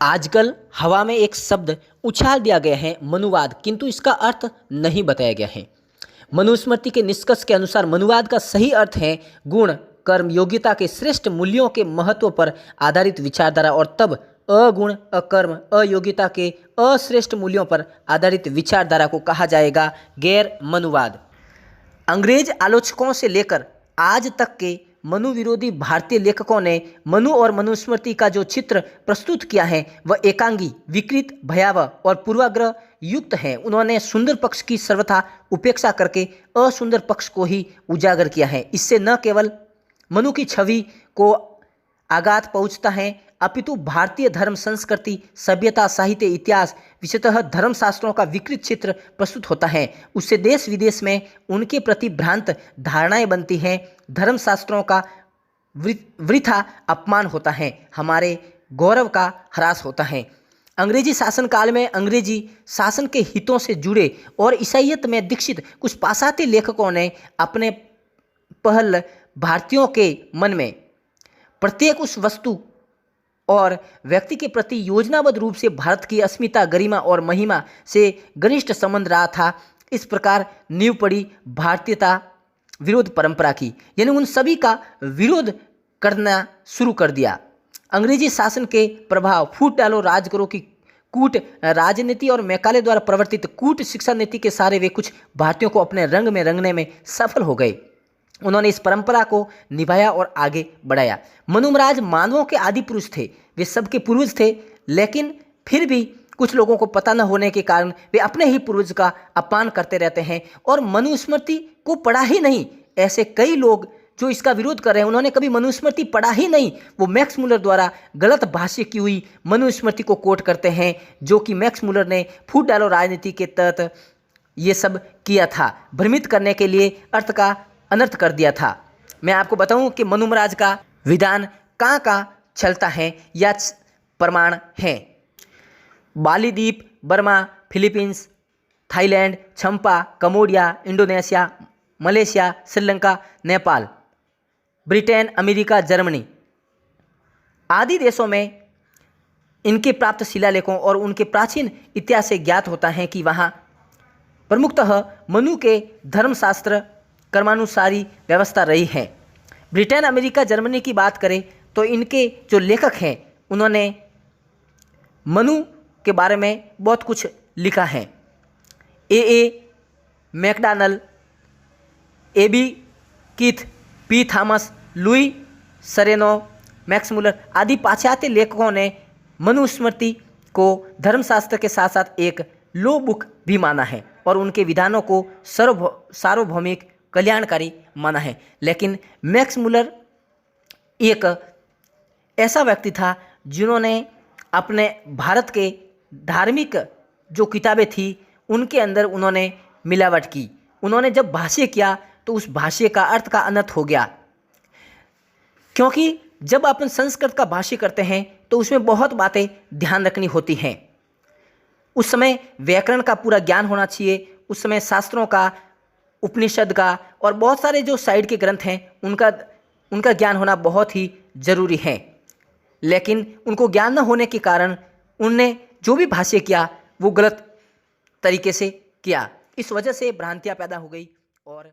आजकल हवा में एक शब्द उछाल दिया गया है मनुवाद, किंतु इसका अर्थ नहीं बताया गया है। मनुस्मृति के निष्कर्ष के अनुसार मनुवाद का सही अर्थ है गुण, कर्म, योग्यता के श्रेष्ठ मूल्यों के महत्व पर आधारित विचारधारा, और तब अगुण, अकर्म, अयोग्यता के अश्रेष्ठ मूल्यों पर आधारित विचारधारा को कहा जाएगा गैर मनुवाद। अंग्रेज आलोचकों से लेकर आज तक के मनु विरोधी भारतीय लेखकों ने मनु और मनुस्मृति का जो चित्र प्रस्तुत किया है वह एकांगी, विकृत, भयावह और पूर्वाग्रह युक्त है। उन्होंने सुंदर पक्ष की सर्वथा उपेक्षा करके असुंदर पक्ष को ही उजागर किया है। इससे न केवल मनु की छवि को आघात पहुंचता है, अपितु भारतीय धर्म, संस्कृति, सभ्यता, साहित्य, इतिहास, विशेषतः धर्मशास्त्रों का विकृत चित्र प्रस्तुत होता है। उससे देश विदेश में उनके प्रति भ्रांत धारणाएं बनती हैं। धर्मशास्त्रों का वृथा अपमान होता है, हमारे गौरव का ह्रास होता है। अंग्रेजी शासन काल में अंग्रेजी शासन के हितों से जुड़े और ईसाईयत में दीक्षित कुछ पाश्चात्य लेखकों ने अपने पहल भारतीयों के मन में प्रत्येक उस वस्तु और व्यक्ति के प्रति योजनाबद्ध रूप से भारत की अस्मिता, गरिमा और महिमा से घनिष्ठ संबंध रहा था। इस प्रकार नींव पड़ी भारतीयता विरोध परंपरा की, यानी उन सभी का विरोध करना शुरू कर दिया। अंग्रेजी शासन के प्रभाव, फूट डालो राज करो की कूट राजनीति और मैकाले द्वारा प्रवर्तित कूट शिक्षा नीति के सारे वे कुछ भारतीयों को अपने रंग में रंगने में सफल हो गए। उन्होंने इस परंपरा को निभाया और आगे बढ़ाया। मनु महाराज मानवों के आदि पुरुष थे, वे सबके पूर्वज थे, लेकिन फिर भी कुछ लोगों को पता न होने के कारण वे अपने ही पूर्वज का अपमान करते रहते हैं और मनुस्मृति को पढ़ा ही नहीं। ऐसे कई लोग जो इसका विरोध कर रहे हैं, उन्होंने कभी मनुस्मृति पढ़ा ही नहीं। वो मैक्स मुलर द्वारा गलत भाष्य की हुई मनुस्मृति को कोट करते हैं, जो कि मैक्स मुलर ने फूट डालो राजनीति के तहत ये सब किया था, भ्रमित करने के लिए अर्थ का अनर्थ कर दिया था। मैं आपको बताऊं कि मनु महाराज का विधान कहाँ कहाँ चलता है या प्रमाण है। बाली द्वीप, Burma, Philippines, Thailand, Champa, Cambodia, Indonesia, Malaysia, Sri Lanka, Nepal, Britain, America, Germany आदि देशों में इनके प्राप्त शिलालेखों और उनके प्राचीन इतिहास से ज्ञात होता है कि वहाँ प्रमुखतः मनु के धर्मशास्त्र कर्मानुसारी व्यवस्था रही है। ब्रिटेन, अमेरिका, जर्मनी की बात करें तो इनके जो लेखक हैं उन्होंने मनु के बारे में बहुत कुछ लिखा है। A Macdonald, AB Keith, P Thomas, Louis सरेनो, मैक्स मुलर आदि पाश्चात्य लेखकों ने मनुस्मृति को धर्मशास्त्र के साथ साथ एक लो बुक भी माना है और उनके विधानों को सार्वभौमिक कल्याणकारी माना है। लेकिन मैक्स मुलर एक ऐसा व्यक्ति था जिन्होंने अपने भारत के धार्मिक जो किताबें थी उनके अंदर उन्होंने मिलावट की। उन्होंने जब भाष्य किया तो उस भाष्य का अर्थ का अनर्थ हो गया, क्योंकि जब अपन संस्कृत का भाष्य करते हैं तो उसमें बहुत बातें ध्यान रखनी होती हैं। उस समय व्याकरण का पूरा ज्ञान होना चाहिए, उस समय शास्त्रों का, उपनिषद का और बहुत सारे जो साइड के ग्रंथ हैं उनका ज्ञान होना बहुत ही जरूरी है। लेकिन उनको ज्ञान न होने के कारण उनने जो भी भाष्य किया वो गलत तरीके से किया। इस वजह से भ्रांतियाँ पैदा हो गई और